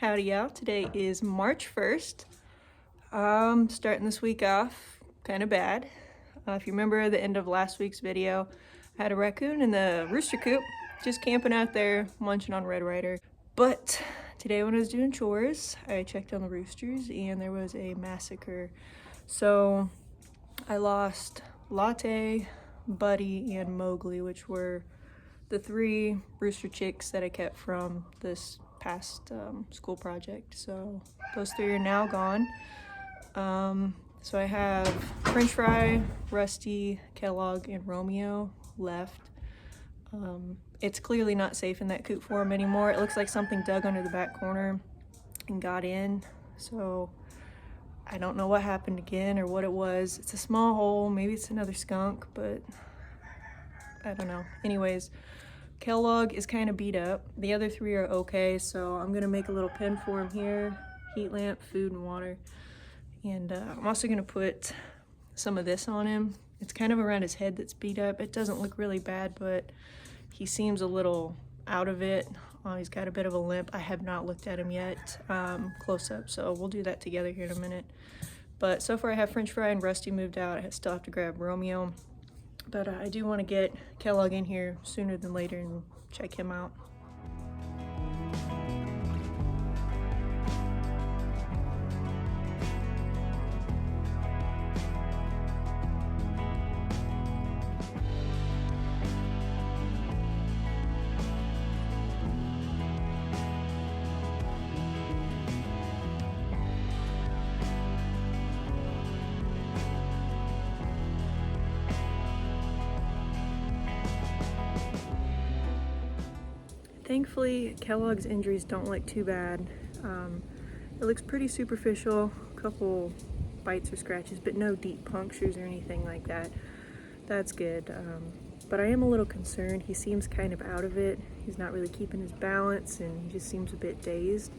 Howdy y'all. Today is March 1st. Starting this week off kind of bad. If you remember the end of last week's video, I had a raccoon in the rooster coop just camping out there munching on Red Ryder. But today when I was doing chores, I checked on the roosters and there was a massacre. So I lost Latte, Buddy, and Mowgli, which were the three rooster chicks that I kept from this past school project. So those three are now gone. So I have French Fry, Rusty, Kellogg, and Romeo left. It's clearly not safe in that coop for him anymore. It looks like something dug under the back corner and got in. So I don't know what happened again or what it was. It's a small hole. Maybe it's another skunk, but I don't know. Anyways, Kellogg is kind of beat up. The other three are okay, so I'm gonna make a little pen for him here. Heat lamp, food, and water. And I'm also gonna put some of this on him. It's kind of around his head that's beat up. It doesn't look really bad, but he seems a little out of it. He's got a bit of a limp. I have not looked at him yet close up, so we'll do that together here in a minute. But so far I have French Fry and Rusty moved out. I still have to grab Romeo. But I do want to get Kellogg in here sooner than later and check him out. Thankfully, Kellogg's injuries don't look too bad. It looks pretty superficial, a couple bites or scratches, but no deep punctures or anything like that. That's good. But I am a little concerned. He seems kind of out of it. He's not really keeping his balance and he just seems a bit dazed.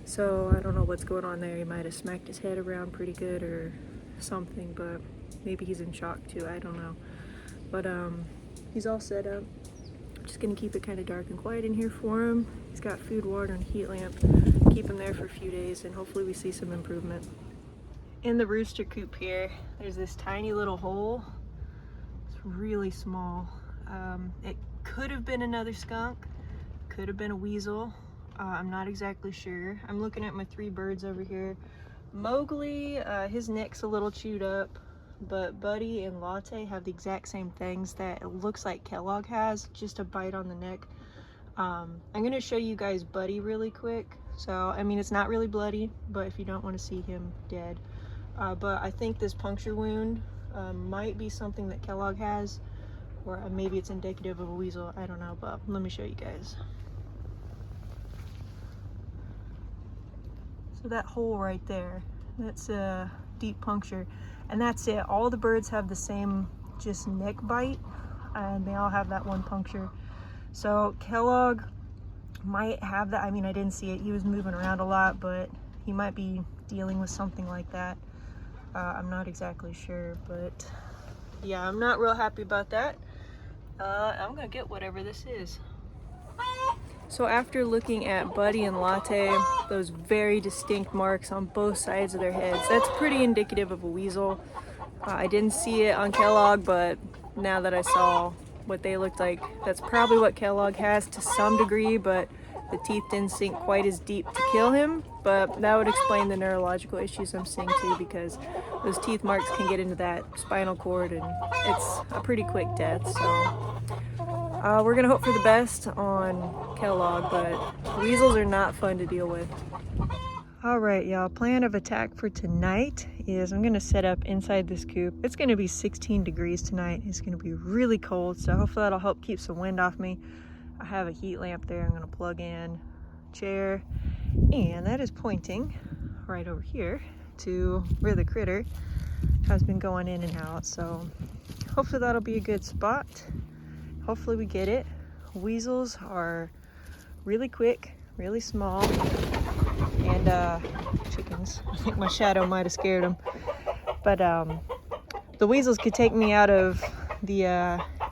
So I don't know what's going on there. He might have smacked his head around pretty good or something, but maybe he's in shock too. I don't know. But he's all set up. Just gonna keep it kind of dark and quiet in here for him. He's got food, water, and heat lamp. Keep him there for a few days and hopefully we see some improvement. In the rooster coop here, there's this tiny little hole. It's really small. It could have been another skunk, could have been a weasel. I'm not exactly sure. I'm looking at my three birds over here. Mowgli, his neck's a little chewed up. But Buddy and Latte have the exact same things that it looks like Kellogg has, just a bite on the neck. I'm going to show you guys Buddy really quick. So, I mean, it's not really bloody, but if you don't want to see him dead. But I think this puncture wound might be something that Kellogg has, or maybe it's indicative of a weasel. I don't know, but let me show you guys. So that hole right there, that's a deep puncture. And that's it. All the birds have the same just neck bite and they all have that one puncture. So Kellogg might have that. I mean, I didn't see it. He was moving around a lot, but he might be dealing with something like that. I'm not exactly sure, but yeah, I'm not real happy about that. I'm gonna get whatever this is. So after looking at Buddy and Latte, those very distinct marks on both sides of their heads, that's pretty indicative of a weasel. I didn't see it on Kellogg, but now that I saw what they looked like, that's probably what Kellogg has to some degree, but the teeth didn't sink quite as deep to kill him. But that would explain the neurological issues I'm seeing too, because those teeth marks can get into that spinal cord and it's a pretty quick death. So we're gonna hope for the best on Kellogg, but weasels are not fun to deal with. All right, y'all, plan of attack for tonight is I'm gonna set up inside this coop. It's gonna be 16 degrees tonight. It's gonna be really cold, so hopefully that'll help keep some wind off me. I have a heat lamp there. I'm gonna plug in chair, and that is pointing right over here to where the critter has been going in and out. So hopefully that'll be a good spot. Hopefully we get it. Weasels are really quick, really small, and chickens. I think my shadow might have scared them. But the weasels could take me out of the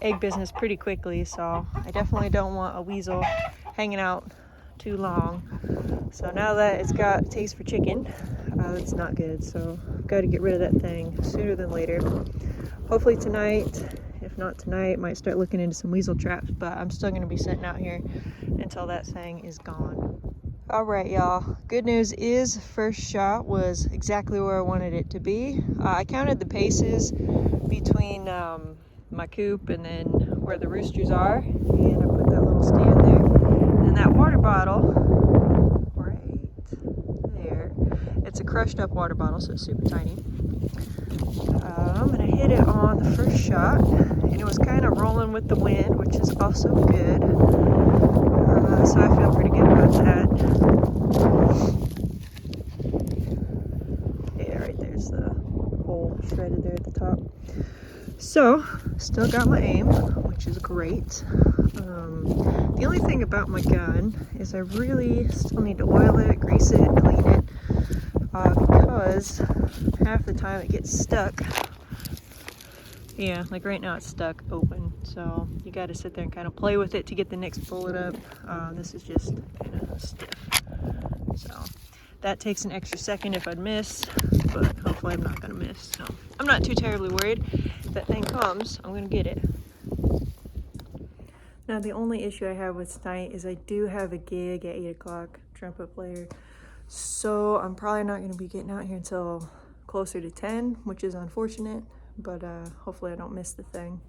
egg business pretty quickly, so I definitely don't want a weasel hanging out too long. So now that it's got a taste for chicken, it's not good. So I've got to get rid of that thing sooner than later. Hopefully tonight. If not tonight, might start looking into some weasel traps, but I'm still going to be sitting out here until that thing is gone. All right, y'all. Good news is first shot was exactly where I wanted it to be. I counted the paces between my coop and then where the roosters are, and I put that little stand there. And that water bottle right there, it's a crushed up water bottle, so it's super tiny. And I hit it on the first shot, and it was kind of rolling with the wind, which is also good. So I feel pretty good about that. Yeah, right there's the hole shredded there at the top. So, still got my aim, which is great. The only thing about my gun is I really still need to oil it, grease it, clean it, because half the time it gets stuck. Yeah, like right now it's stuck open, so you got to sit there and kind of play with it to get the next bullet up. This is just kind of stiff, so that takes an extra second if I'd miss, but hopefully I'm not going to miss. So I'm not too terribly worried. If that thing comes, I'm going to get it. Now the only issue I have with tonight is I do have a gig at 8 o'clock, trumpet player, so I'm probably not going to be getting out here until closer to 10, which is unfortunate. But hopefully I don't miss the thing.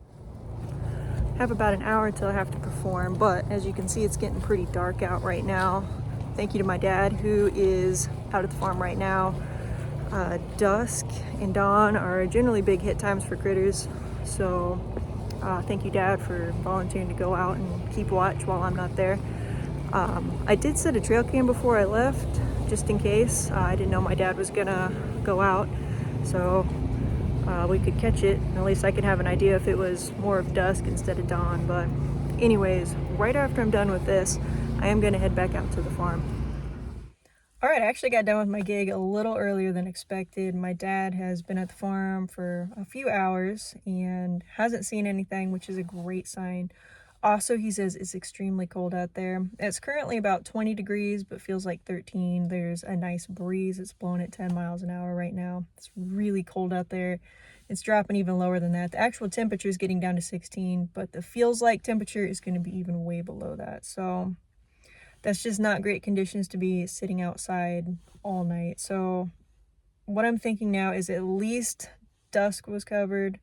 I have about an hour until I have to perform, but as you can see, it's getting pretty dark out right now. Thank you to my dad, who is out at the farm right now. Dusk and dawn are generally big hit times for critters, so thank you, Dad, for volunteering to go out and keep watch while I'm not there. I did set a trail cam before I left, just in case. I didn't know my dad was gonna go out, so we could catch it. At least I could have an idea if it was more of dusk instead of dawn. But anyways, right after I'm done with this, I am going to head back out to the farm. All right, I actually got done with my gig a little earlier than expected. My dad has been at the farm for a few hours and hasn't seen anything, which is a great sign. Also, he says it's extremely cold out there. It's currently about 20 degrees, but feels like 13. There's a nice breeze. It's blowing at 10 miles an hour right now. It's really cold out there. It's dropping even lower than that. The actual temperature is getting down to 16, but the feels like temperature is going to be even way below that. So that's just not great conditions to be sitting outside all night. So what I'm thinking now is at least dusk was covered.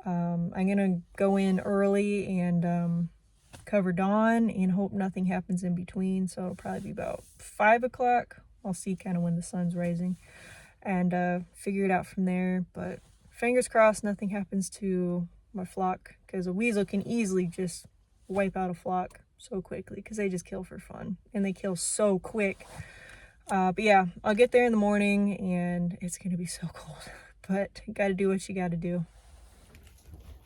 I'm gonna go in early and cover dawn and hope nothing happens in between. So it'll probably be about 5 o'clock. I'll see kind of when the sun's rising and figure it out from there. But fingers crossed nothing happens to my flock, because a weasel can easily just wipe out a flock so quickly because they just kill for fun and they kill so quick. But yeah, I'll get there in the morning and it's gonna be so cold, but you gotta do what you gotta do.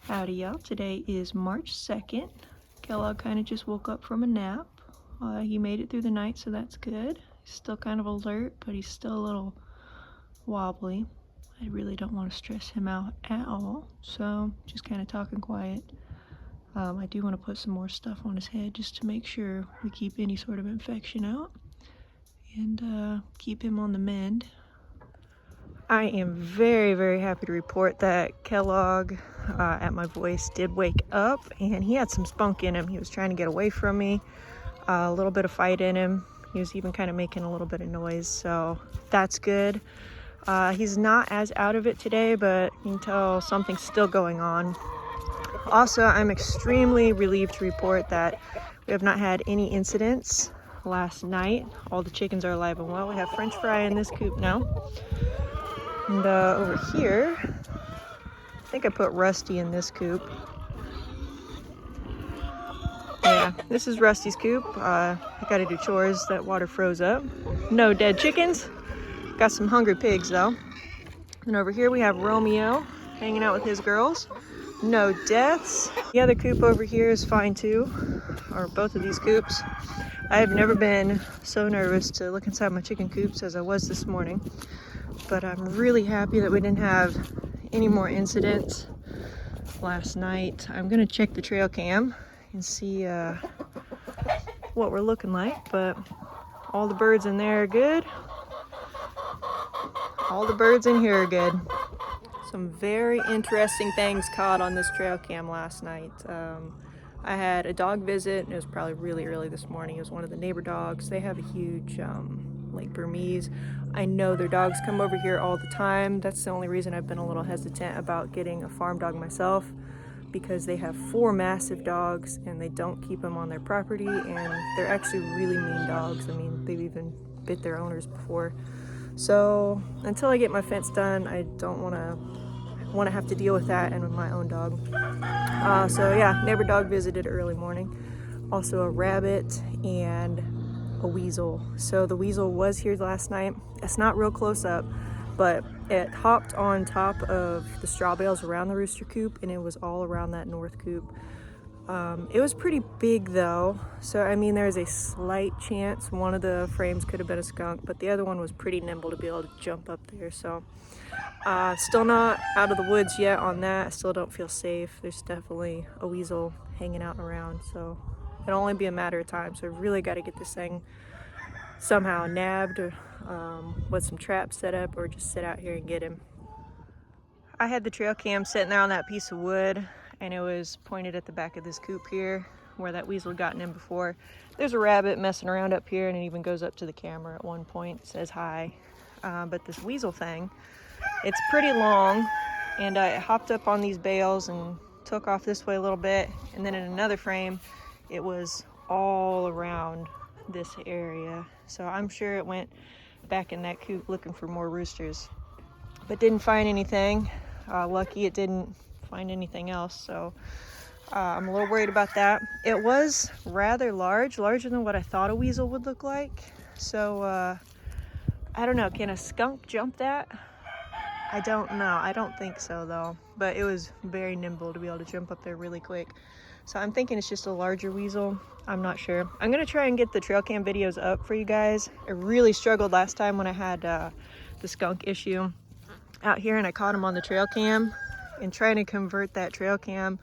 Howdy y'all, today is March 2nd. Kellogg kind of just woke up from a nap. He made it through the night, so that's good. He's still kind of alert, but he's still a little wobbly. I really don't want to stress him out at all, so just kind of talking quiet. I do want to put some more stuff on his head just to make sure we keep any sort of infection out and keep him on the mend. I am very, very happy to report that Kellogg at my voice did wake up, and he had some spunk in him. He was trying to get away from me, a little bit of fight in him. He was even kind of making a little bit of noise, so that's good. He's not as out of it today, but you can tell something's still going on. Also, I'm extremely relieved to report that we have not had any incidents last night. All the chickens are alive and well. We have French fry in this coop now. And over here, I think I put Rusty in this coop. Yeah, this is Rusty's coop. I gotta do chores. That water froze up. No dead chickens. Got some hungry pigs though. And over here we have Romeo hanging out with his girls. No deaths. The other coop over here is fine too, or both of these coops. I have never been so nervous to look inside my chicken coops as I was this morning, but I'm really happy that we didn't have any more incidents last night. I'm gonna check the trail cam and see what we're looking like, but all the birds in there are good. All the birds in here are good. Some very interesting things caught on this trail cam last night. I had a dog visit, and it was probably really early this morning. It was one of the neighbor dogs. They have a huge Lake Burmese. I know their dogs come over here all the time. That's the only reason I've been a little hesitant about getting a farm dog myself, because they have 4 massive dogs and they don't keep them on their property, and they're actually really mean dogs. I mean, they've even bit their owners before. So until I get my fence done, I don't want to have to deal with that and with my own dog. So yeah, neighbor dog visited early morning. Also a rabbit and a weasel. So the weasel was here last night. It's not real close up, but it hopped on top of the straw bales around the rooster coop, and it was all around that north coop. It was pretty big though, so I mean there's a slight chance one of the frames could have been a skunk, but the other one was pretty nimble to be able to jump up there. So still not out of the woods yet on that. I still don't feel safe. There's definitely a weasel hanging out around, so it'll only be a matter of time. So I've really got to get this thing somehow nabbed, or with some traps set up, or just sit out here and get him. I had the trail cam sitting there on that piece of wood, and it was pointed at the back of this coop here where that weasel had gotten in before. There's a rabbit messing around up here, and it even goes up to the camera at one point, says hi. But this weasel thing, it's pretty long, and I hopped up on these bales and took off this way a little bit, and then in another frame it was all around this area. So I'm sure it went back in that coop looking for more roosters, but didn't find anything. Lucky it didn't find anything else, so I'm a little worried about that. It was rather larger than what I thought a weasel would look like. So I don't know, can a skunk jump that? I don't know. I don't think so though, but it was very nimble to be able to jump up there really quick. So I'm thinking it's just a larger weasel. I'm not sure. I'm gonna try and get the trail cam videos up for you guys. I really struggled last time when I had the skunk issue out here, and I caught him on the trail cam, and trying to convert that trail cam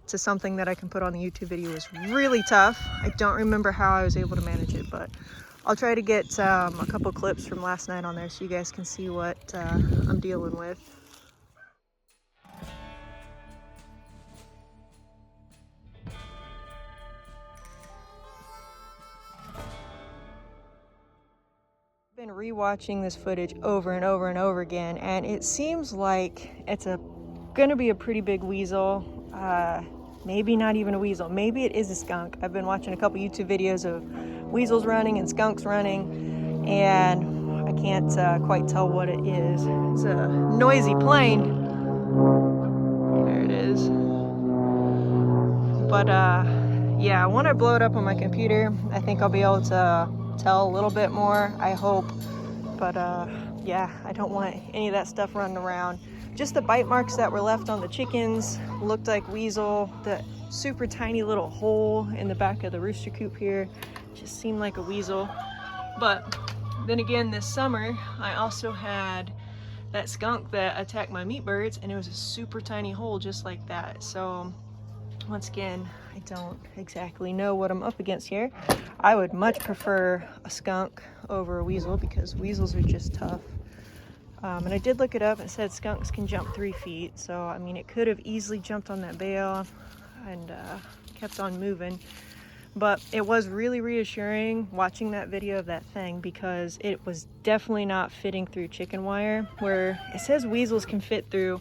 to something that I can put on the YouTube video is really tough. I don't remember how I was able to manage it, but I'll try to get a couple clips from last night on there so you guys can see what I'm dealing with. I've been rewatching this footage over and over and over again, and it seems like it's gonna be a pretty big weasel. Maybe not even a weasel. Maybe it is a skunk. I've been watching a couple YouTube videos of weasels running and skunks running, and I can't quite tell what it is. It's a noisy plane. There it is. But yeah, when I blow it up on my computer, I think I'll be able to tell a little bit more, I hope. But yeah, I don't want any of that stuff running around. Just the bite marks that were left on the chickens looked like weasel. The super tiny little hole in the back of the rooster coop here just seemed like a weasel. But then again, this summer, I also had that skunk that attacked my meat birds, and it was a super tiny hole just like that. So once again, I don't exactly know what I'm up against here. I would much prefer a skunk over a weasel because weasels are just tough. And I did look it up. It said skunks can jump 3 feet. So, I mean, it could have easily jumped on that bale and kept on moving. But it was really reassuring watching that video of that thing, because it was definitely not fitting through chicken wire, where it says weasels can fit through,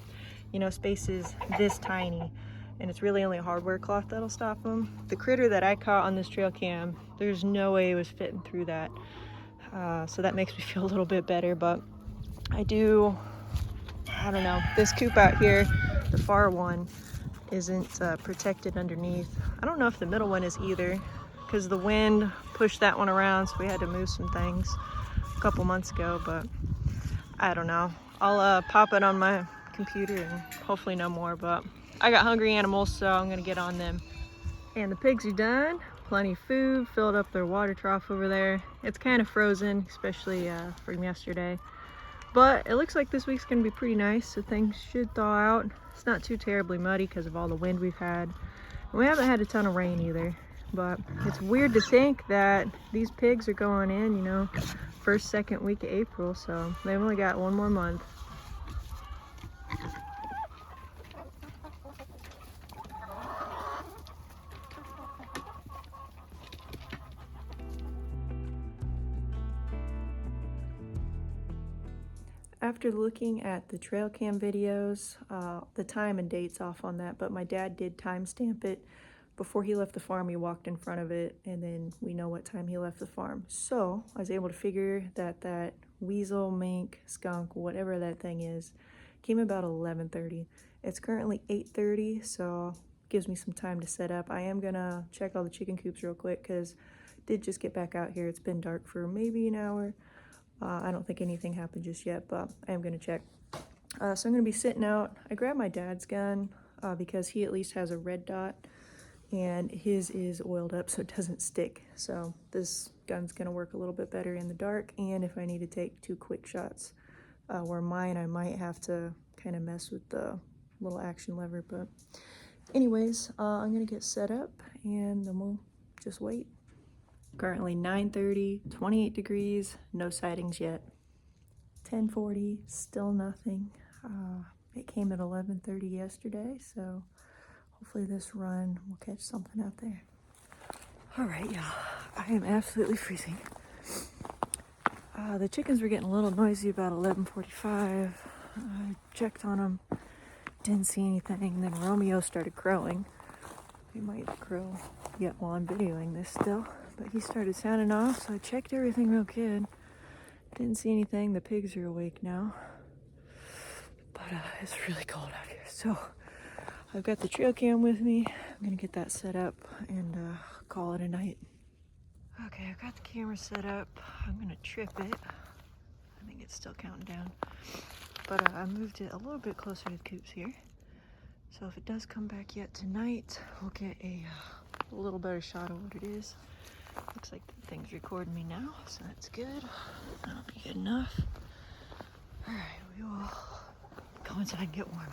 you know, spaces this tiny. And it's really only a hardware cloth that'll stop them. The critter that I caught on this trail cam, there's no way it was fitting through that. So that makes me feel a little bit better, but I don't know, this coop out here, the far one, isn't protected underneath. I don't know if the middle one is either, because the wind pushed that one around, so we had to move some things a couple months ago, but I don't know. I'll pop it on my computer and hopefully know more, but I got hungry animals, so I'm gonna get on them. And the pigs are done. Plenty of food, filled up their water trough over there. It's kind of frozen, especially from yesterday. But it looks like this week's gonna be pretty nice, so things should thaw out. It's not too terribly muddy because of all the wind we've had. And we haven't had a ton of rain either. But it's weird to think that these pigs are going in, you know, first, second week of April, so they've only got 1 more month. After looking at the trail cam videos, the time and date's off on that, but my dad did timestamp it. Before he left the farm, he walked in front of it, and then we know what time he left the farm. So I was able to figure that that weasel, mink, skunk, whatever that thing is, came about 11:30. It's currently 8:30, so gives me some time to set up. I am gonna check all the chicken coops real quick because did just get back out here. It's been dark for maybe an hour. I don't think anything happened just yet, but I am gonna check. So I'm gonna be sitting out. I grabbed my dad's gun because he at least has a red dot, and his is oiled up so it doesn't stick. So this gun's gonna work a little bit better in the dark, and if I need to take 2 quick shots, where mine I might have to kind of mess with the little action lever. But anyways, I'm gonna get set up and then we'll just wait. Currently 9:30, 28 degrees, no sightings yet. 10:40, still nothing. It came at 11:30 yesterday, so hopefully this run will catch something out there. All right, y'all, I am absolutely freezing. The chickens were getting a little noisy about 11:45. I checked on them, didn't see anything, and then Romeo started crowing. He might crow yet while I'm videoing this still. But he started sounding off, so I checked everything real good. Didn't see anything. The pigs are awake now. But it's really cold out here. So I've got the trail cam with me. I'm gonna get that set up and call it a night. Okay, I've got the camera set up. I'm gonna trip it. I think it's still counting down. But I moved it a little bit closer to the coops here. So if it does come back yet tonight, we'll get a little better shot of what it is. Looks like the thing's recording me now, so that's good. That'll be good enough. All right, we will go inside and get warm.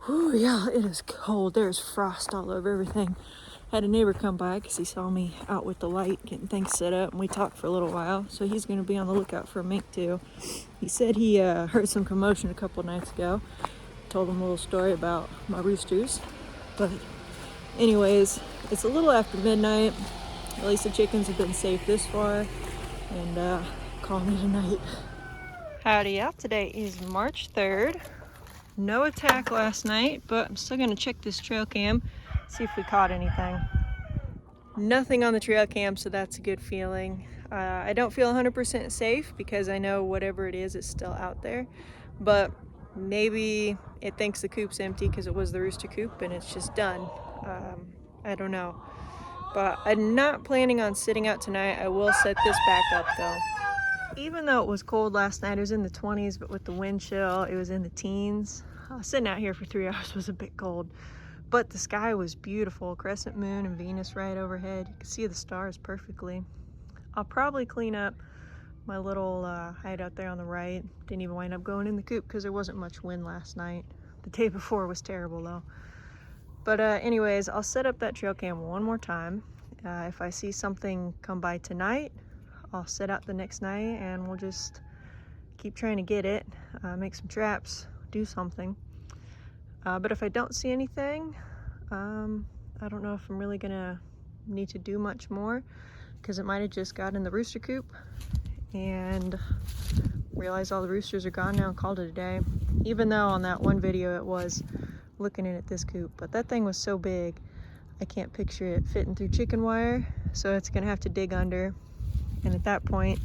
Whew, yeah, it is cold. There's frost all over everything. Had a neighbor come by because he saw me out with the light getting things set up, and we talked for a little while, so he's going to be on the lookout for a mink too. He said he heard some commotion a couple nights ago. Told him a little story about my roosters. But anyways, it's a little after midnight. At least the chickens have been safe this far, and calling it a night. Howdy, y'all. Today is March 3rd. No attack last night, but I'm still gonna check this trail cam, see if we caught anything. Nothing on the trail cam, so that's a good feeling. I don't feel 100% safe because I know whatever it is still out there, but maybe it thinks the coop's empty because it was the rooster coop and it's just done. I don't know. But I'm not planning on sitting out tonight. I will set this back up though. Even though it was cold last night, it was in the 20s, but with the wind chill, it was in the teens. Sitting out here for 3 hours was a bit cold, but the sky was beautiful. Crescent moon and Venus right overhead. You can see the stars perfectly. I'll probably clean up my little hideout there on the right. Didn't even wind up going in the coop because there wasn't much wind last night. The day before was terrible though. But anyways, I'll set up that trail cam one more time. If I see something come by tonight, I'll set out the next night and we'll just keep trying to get it, make some traps, do something. But if I don't see anything, I don't know if I'm really gonna need to do much more because it might have just got in the rooster coop and realized all the roosters are gone now and called it a day. Even though on that one video it was looking in at this coop, but that thing was so big I can't picture it fitting through chicken wire, so it's gonna have to dig under, and at that point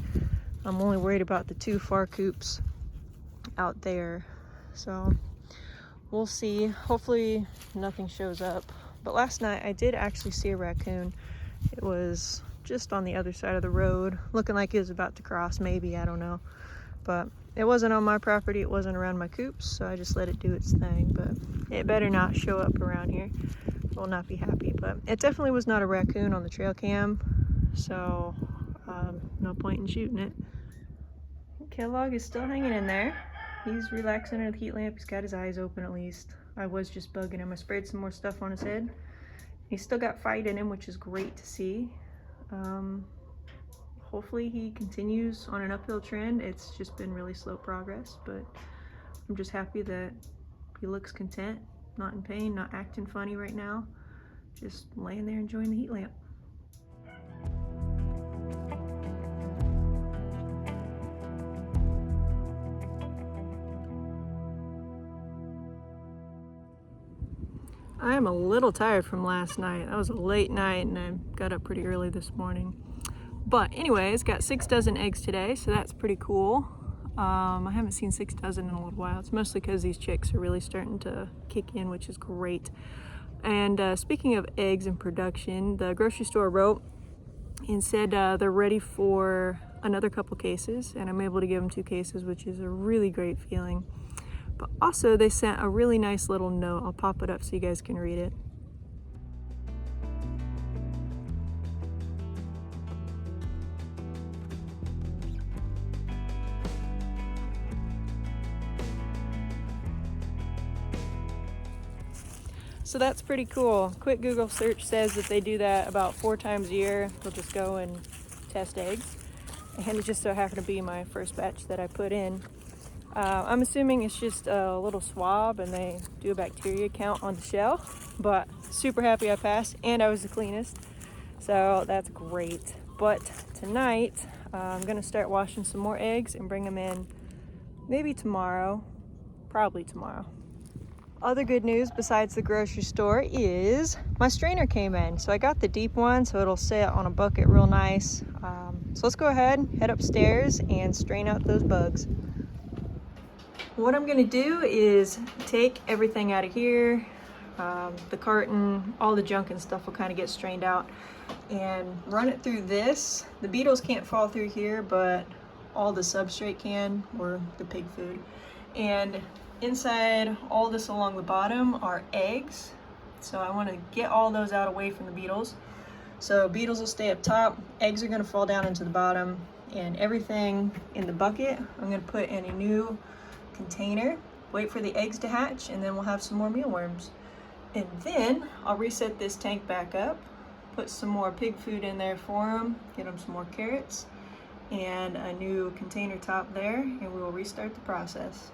I'm only worried about the 2 far coops out there. So we'll see. Hopefully nothing shows up. But last night I did actually see a raccoon. It was just on the other side of the road, looking like it was about to cross, maybe, I don't know. But it wasn't on my property, it wasn't around my coops, so I just let it do its thing. But it better not show up around here. Will not be happy. But it definitely was not a raccoon on the trail cam, so no point in shooting it. Kellogg is still hanging in there. He's relaxing under the heat lamp. He's got his eyes open at least. I was just bugging him. I sprayed some more stuff on his head, He's still got fight in him, which is great to see. Hopefully he continues on an uphill trend. It's just been really slow progress, but I'm just happy that he looks content, not in pain, not acting funny right now, just laying there enjoying the heat lamp. I am a little tired from last night. That was a late night and I got up pretty early this morning. But anyways, got 6 dozen eggs today, so that's pretty cool. I haven't seen 6 dozen in a little while. It's mostly because these chicks are really starting to kick in, which is great. And speaking of eggs in production, the grocery store wrote and said they're ready for another couple cases, and I'm able to give them 2 cases, which is a really great feeling. But also they sent a really nice little note. I'll pop it up so you guys can read it. So that's pretty cool. Quick Google search says that they do that about 4 times a year. They'll just go and test eggs. And it just so happened to be my first batch that I put in. I'm assuming it's just a little swab and they do a bacteria count on the shell, but super happy I passed and I was the cleanest. So that's great. But tonight, I'm gonna start washing some more eggs and bring them in maybe tomorrow, probably tomorrow. Other good news besides the grocery store is my strainer came in. So I got the deep one so it'll sit on a bucket real nice. So let's go ahead, head upstairs and strain out those bugs. What I'm gonna do is take everything out of here, the carton, all the junk and stuff will kind of get strained out, and run it through this. The beetles can't fall through here, but all the substrate can, or the pig food. And inside all this along the bottom are eggs. So I want to get all those out away from the beetles. So beetles will stay up top, eggs are gonna fall down into the bottom, and everything in the bucket I'm gonna put in a new container, wait for the eggs to hatch, and then we'll have some more mealworms. And then I'll reset this tank back up, put some more pig food in there for them, get them some more carrots, and a new container top there, and we will restart the process.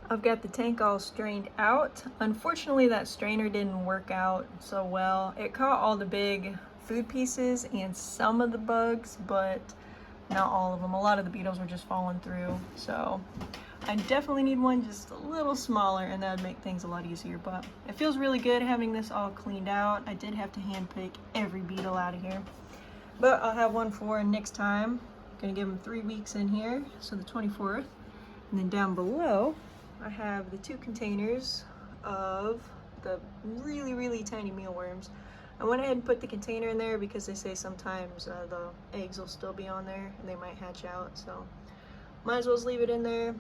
I've got the tank all strained out. Unfortunately, that strainer didn't work out so well. It caught all the big food pieces and some of the bugs, but not all of them. A lot of the beetles were just falling through. So I definitely need one just a little smaller, and that would make things a lot easier. But it feels really good having this all cleaned out. I did have to hand pick every beetle out of here, but I'll have one for next time. I'm gonna give them 3 weeks in here, so the 24th. And then down below, I have the 2 containers of the really tiny mealworms. I went ahead and put the container in there because they say sometimes the eggs will still be on there and they might hatch out, so might as well leave it in there.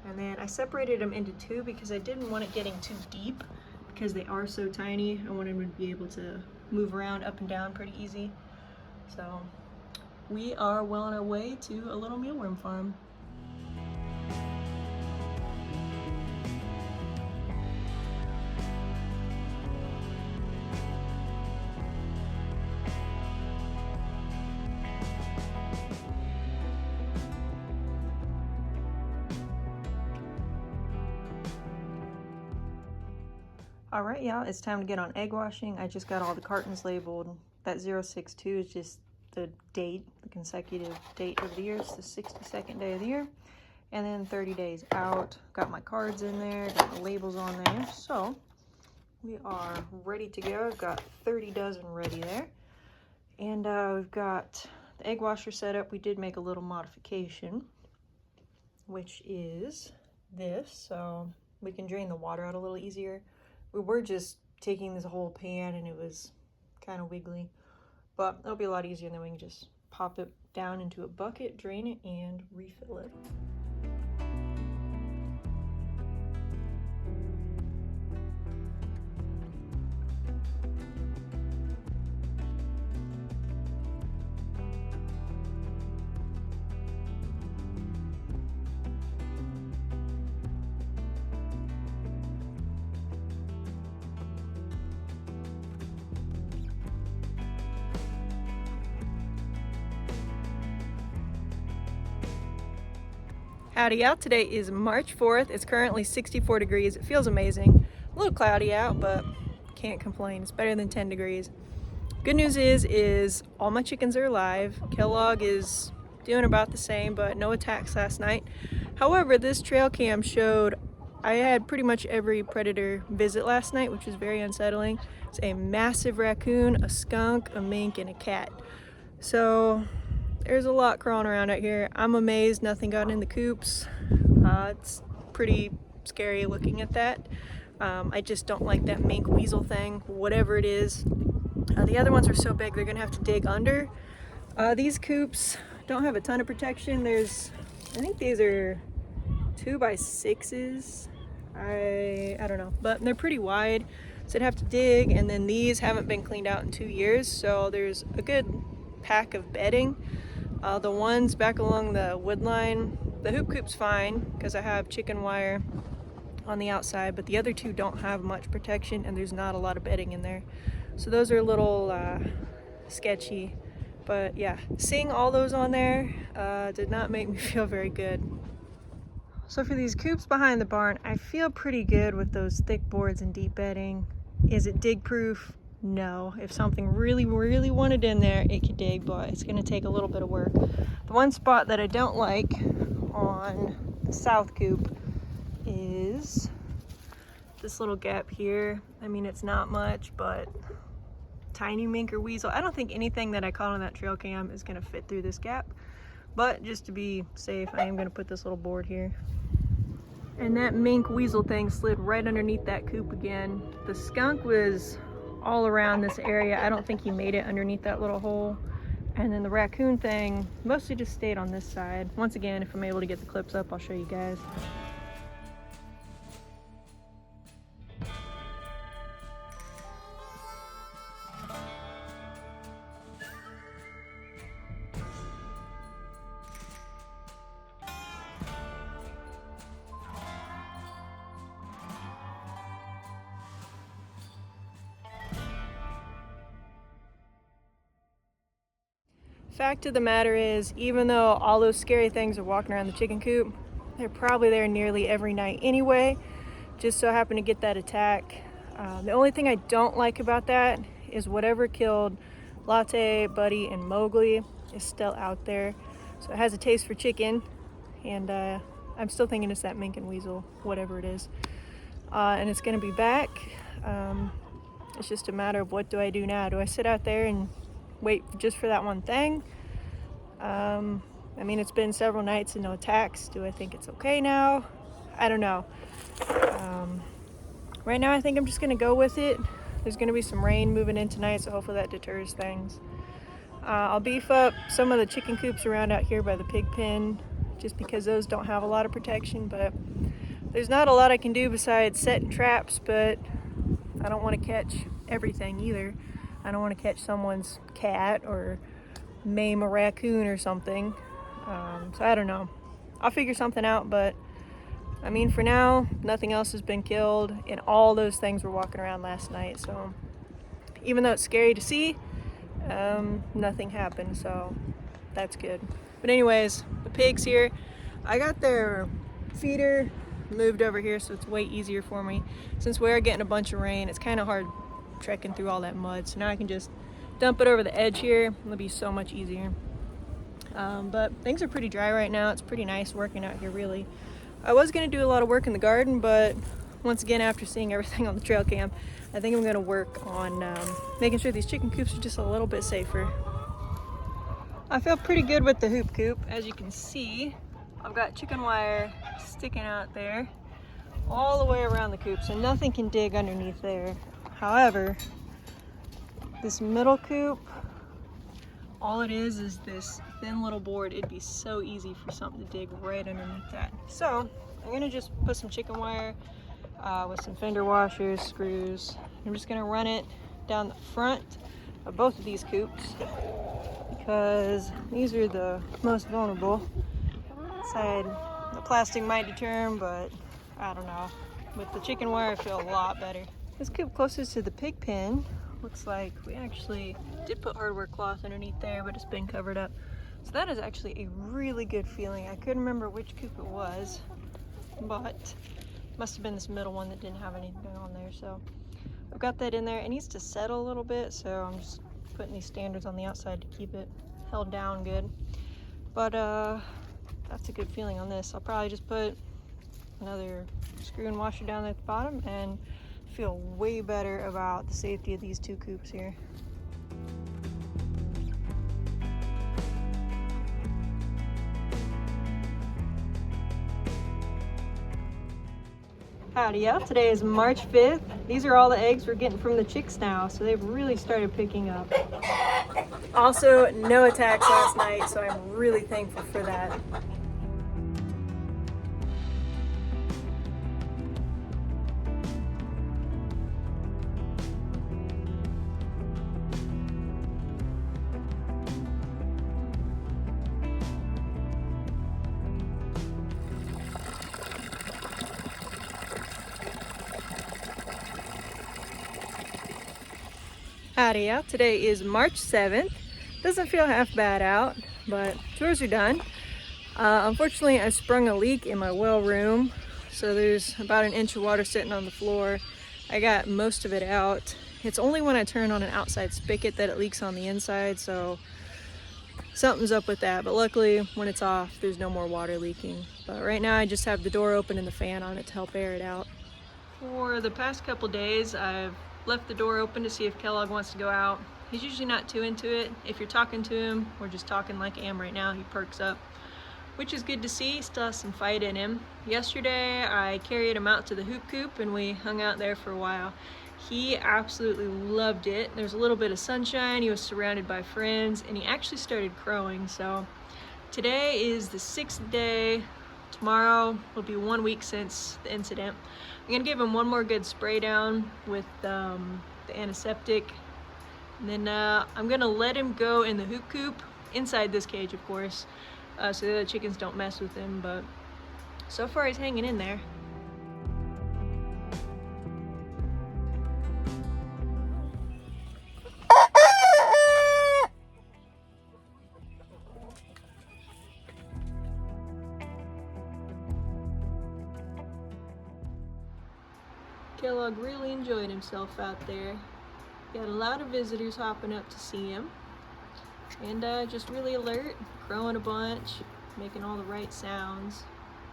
And then I separated them into 2 because I didn't want it getting too deep because they are so tiny. I wanted them to be able to move around up and down pretty easy. So we are well on our way to a little mealworm farm. All right, y'all, it's time to get on egg washing. I just got all the cartons labeled. That 062 is just the date, the consecutive date of the year. It's the 62nd day of the year. And then 30 days out. Got my cards in there, got the labels on there. So we are ready to go. I've got 30 dozen ready there. And we've got the egg washer set up. We did make a little modification, which is this. So we can drain the water out a little easier. We were just taking this whole pan and it was kind of wiggly, but it'll be a lot easier, and then we can just pop it down into a bucket, drain it, and refill it. Howdy out, today is March 4th. It's currently 64 degrees. It feels amazing. A little cloudy out, but can't complain. It's better than 10 degrees. Good news is all my chickens are alive. Kellogg is doing about the same, but no attacks last night. However, this trail cam showed I had pretty much every predator visit last night, which was very unsettling. It's a massive raccoon, a skunk, a mink, and a cat. So there's a lot crawling around out here. I'm amazed nothing got in the coops. It's pretty scary looking at that. I just don't like that mink weasel thing, whatever it is. The other ones are so big they're gonna have to dig under. These coops don't have a ton of protection. I think these are 2x6s. I don't know, but they're pretty wide, so I'd have to dig, and then these haven't been cleaned out in 2 years, so there's a good pack of bedding. The ones back along the wood line, the hoop coop's fine because I have chicken wire on the outside, but the other two don't have much protection and there's not a lot of bedding in there. So those are a little sketchy. But yeah, seeing all those on there did not make me feel very good. So for these coops behind the barn, I feel pretty good with those thick boards and deep bedding. Is it dig proof? No. If something really wanted in there, it could dig, but it's gonna take a little bit of work. The one spot that I don't like on the south coop is this little gap here. I mean, it's not much, but tiny mink or weasel. I don't think anything that I caught on that trail cam is gonna fit through this gap, but just to be safe, I am gonna put this little board here. And that mink weasel thing slid right underneath that coop again. The skunk was all around this area. I don't think he made it underneath that little hole. And then the raccoon thing mostly just stayed on this side. Once again, if I'm able to get the clips up, I'll show you guys. Fact of the matter is, even though all those scary things are walking around the chicken coop, they're probably there nearly every night anyway. Just so happen to get that attack. The only thing I don't like about that is whatever killed Latte, Buddy, and Mowgli is still out there. So it has a taste for chicken, and I'm still thinking it's that mink and weasel, whatever it is. And it's gonna be back. It's just a matter of what do I do now? Do I sit out there and wait just for that one thing? I mean, it's been several nights and no attacks. Do I think it's okay now? I don't know. Right now I think I'm just gonna go with it. There's gonna be some rain moving in tonight, so hopefully that deters things. I'll beef up some of the chicken coops around out here by the pig pen, just because those don't have a lot of protection, but there's not a lot I can do besides setting traps, but I don't want to catch everything either. I don't want to catch someone's cat or maim a raccoon or something. So I don't know. I'll figure something out, but I mean, for now, nothing else has been killed, and all those things were walking around last night. So even though it's scary to see, nothing happened, so that's good. But anyways, the pigs here, I got their feeder moved over here, so it's way easier for me. Since we are getting a bunch of rain, it's kind of hard trekking through all that mud. So now I can just dump it over the edge here. It'll be so much easier. But things are pretty dry right now. It's pretty nice working out here, really. I was gonna do a lot of work in the garden, but once again, after seeing everything on the trail cam, I think I'm gonna work on making sure these chicken coops are just a little bit safer. I feel pretty good with the hoop coop. As you can see, I've got chicken wire sticking out there all the way around the coop, so nothing can dig underneath there. However, this middle coop, all it is this thin little board. It'd be so easy for something to dig right underneath that. So I'm gonna just put some chicken wire with some fender washers, screws. I'm just gonna run it down the front of both of these coops because these are the most vulnerable. Inside, the plastic might deter them, but I don't know. With the chicken wire, I feel a lot better. This coop closest to the pig pen looks like we actually did put hardware cloth underneath there, but it's been covered up. So that is actually a really good feeling. I couldn't remember which coop it was, but it must have been this middle one that didn't have anything on there. So I've got that in there. It needs to settle a little bit, so I'm just putting these standards on the outside to keep it held down good. But that's a good feeling on this. I'll probably just put another screw and washer down there at the bottom and feel way better about the safety of these two coops here. Howdy y'all, today is March 5th. These are all the eggs we're getting from the chicks now, so they've really started picking up. Also, no attacks last night, so I'm really thankful for that. Howdy y'all, today is March 7th. Doesn't feel half bad out, but chores are done. Unfortunately, I sprung a leak in my well room, so there's about an inch of water sitting on the floor. I got most of it out. It's only when I turn on an outside spigot that it leaks on the inside, so something's up with that. But luckily, when it's off, there's no more water leaking. But right now, I just have the door open and the fan on it to help air it out. For the past couple days, I've left the door open to see if Kellogg wants to go out. He's usually not too into it. If you're talking to him, or just talking like I am right now, he perks up, which is good to see. He still has some fight in him. Yesterday, I carried him out to the hoop coop and we hung out there for a while. He absolutely loved it. There's a little bit of sunshine, he was surrounded by friends, and he actually started crowing. So today is the 6th day. Tomorrow will be 1 week since the incident. I'm gonna give him one more good spray down with the antiseptic. And then I'm gonna let him go in the hoop coop, inside this cage of course, so the other chickens don't mess with him, but so far he's hanging in there. Kellogg really enjoyed himself out there. Got a lot of visitors hopping up to see him. And just really alert, crowing a bunch, making all the right sounds.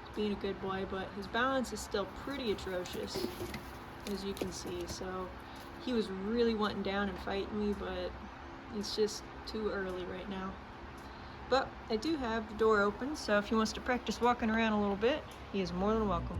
He's being a good boy, but his balance is still pretty atrocious, as you can see. So he was really wanting down and fighting me, but it's just too early right now. But I do have the door open, so if he wants to practice walking around a little bit, he is more than welcome.